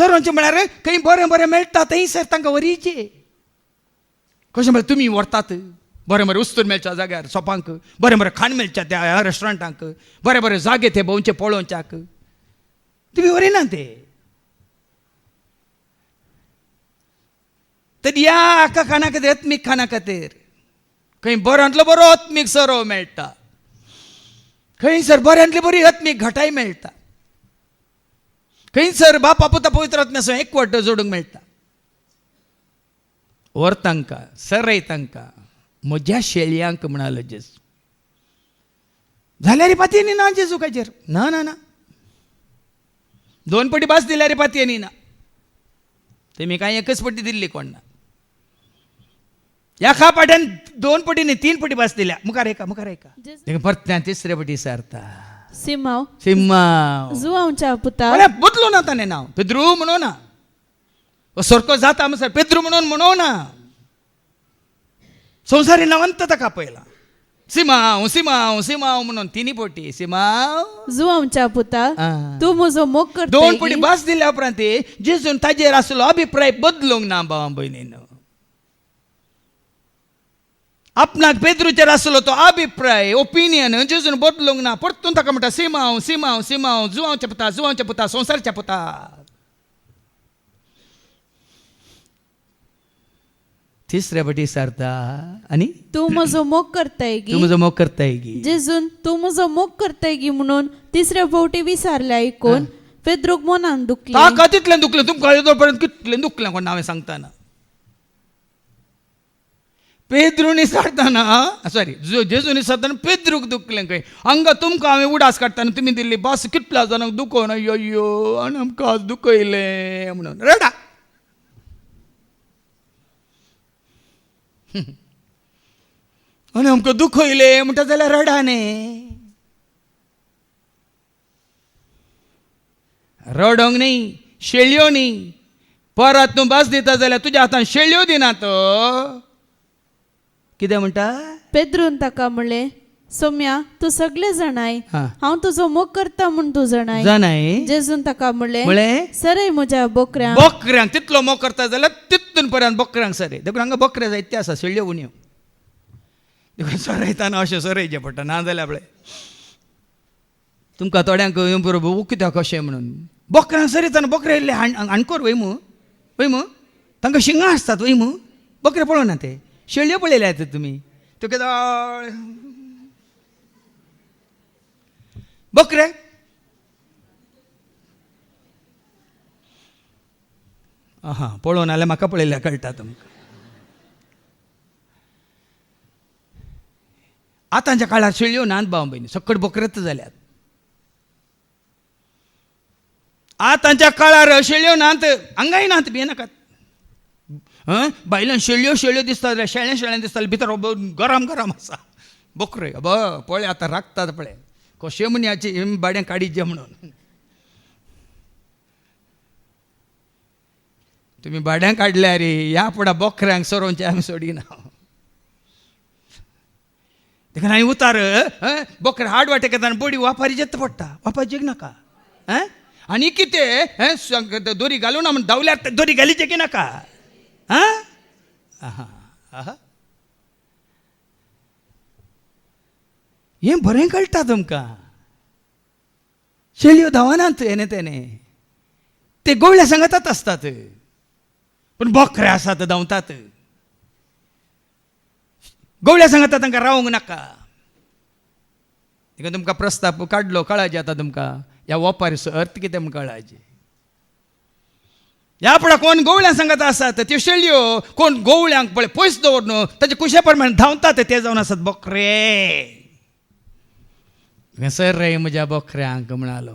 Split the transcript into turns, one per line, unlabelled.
सरांचे म्हळ्यार खंय बरें बरें मेळटा थंय सर तांकां वरीचे. कशें म्हळ्यार तुमी व्हरतात बरें बरें उस्तूर मेळच्या जाग्यार सोपांक, बरें बरें खाण मेळच्या त्या रेस्टॉरंटांक, बरें बरें जागे ते भोंवचे पळोवच्याक तुमी वरिना ते. तर या हाका खाना खातीर आत्मीक खाना खातीर खंय बऱ्यांतलो बरो आत्मीक सरो मेळटा, खंयसर बऱ्यांतली बरी आत्मीक घटाय मेळटा, खंयसर बापा पुता पवित्र आत्म्याचो एकवट जोडूंक मेळटा. वर तांकां सरय तांकां म्हज्या शेळयांक म्हणालो जेजू. जाल्यार पातयेनी ना जेजू काजेर, ना ना ना, 2 पटी भास दिल्यार पातयेनी ना. तेमी कांय एकच पटी दिल्ली कोण ना. एका पाट्यान 2 पटी न्ही 3 पटी भास दिल्या. मुखार एका परत 3रे पटी सारता
सिमाव
सिम्मा
पुता
बदलू ना ताणें नांव पेद्रू म्हणो ना, सारको जाता म्हणसर पेद्रू म्हणो ना. संवसारी नांवांत ताका पयला सिमाव सिमाव सिमाव म्हणून 3 पटी सिमाव
जुआंच्या पुता तूं म्हजो मोग करता.
2 पटी भास दिल्या उपरांत जेजून ताजेर आसलो अभिप्राय बदलूंक ना भावा भयणीन. आपणाक पेद्रूचेर आसलो तो अभिप्राय ओपिनियन जेजून बदलूंक ना. परतून ताका म्हणटा सिमाव सिमाव सिमाव जुआंच्या पुता संवसारच्या पुता. तिसऱ्या पटी सारता आनी
तूं म्हजो मोग करताय
तूं म्हजो मोग करताय गी.
जेजून तूं म्हजो मोग करताय गी म्हणून 3ऱ्या फावटी विचारले आयकून पेद्रूक मनान दुखलें.
ताका तितलें दुखलें तुमकां येदो पर्यंत कितलें दुखलें कोण हांवें सांगताना. पेद्रूनी सारताना सॉरी जेजूनी सारताना पेद्रूक दुखलें खंय. हांगा तुमकां हांवें उडास काडटाना तुमी दिल्ली भास कितल्या जाणांक दुखोवन अय्यो आनी आमकां आज दुखयलें म्हणून रडा. आनी आमकां दुखयलें म्हणटा जाल्यार रडा न्ही. रडोंक न्ही, शेळयो न्ही. परत तूं भास दिता जाल्यार तुज्या हातान शेळयो दिना तो. कितें म्हणटा
पेद्रून ताका म्हणलें सौम्या तूं सगळे जाणाय हांव तुजो मोग करता म्हूण तूं जाणाय. जेजून ताका म्हणलें सरय म्हज्या
बोकऱ्यांक तितलो मोग करता जाल्यार तितून पर्यंत बोकऱ्यांक सरय. देखून हांगा बोकरे जायते आसा शेळयो उण्यो. देखून सरयताना अशें सरयचें पडटा ना जाल्यार आपलें तुमकां थोड्यांक बरोबर कित्याक कशें म्हणून बोकऱ्यांक सरयताना बोकरे इल्ले हाणकोर वयमू तांकां शिंगां आसतात वयमू. बोकरे पळोवना ते शेळयो पळयल्यात तुमी तुका बोकरे पळोवन जाल्यार म्हाका पळयल्यार कळटा तुमकां. आतांच्या काळार शेळयो नात भाव भयणी सकट बोकरेच जाल्यात. आतांच्या काळार शेळयो नात हांगाय नात भियेनाकात. भायल्यान शेळयो शेळयो दिसता जाल्यार शेळ्यां दिसता भितर गरम गरम आसा. बोकरे पळय आतां राखतात पळय कशे मुन्याचे बाड्यां काडीचे म्हणून. तुमी बाड्यां काडल्या रे ह्या फुडा बोकऱ्यांक सरोवचे आमी सोडिना. देखून हांवें उतार बोकरे हाड वाटे घेता बडी वापारी जेत पडटा वापारी जेग नाका. आनी कितें दोरी घालूं ना म्हण धांवल्यार दोरी घालीचे की नाका. हें बरें कळटा तुमकां. शेळयो धांवनात हेने तेने ते गवळ्या सांगातात आसतात पूण बोकरे आसात धांवतात. गवळ्या सांगाता तांकां रावूंक नाका. देखून तुमकां प्रस्ताव काडलो कळाचे आतां तुमकां ह्या ओपारीचो अर्थ कितें म्हूण कळाचे. ह्या फुडें कोण गवळ्यांक सांगता आसात त्यो शेळयो कोण गवळ्यांक पळय पयस दवरून ताचे कुशे प्रमाणे धांवतात ते जावन आसात बोकरे. सर रे म्हज्या बोकऱ्यांक म्हणालो.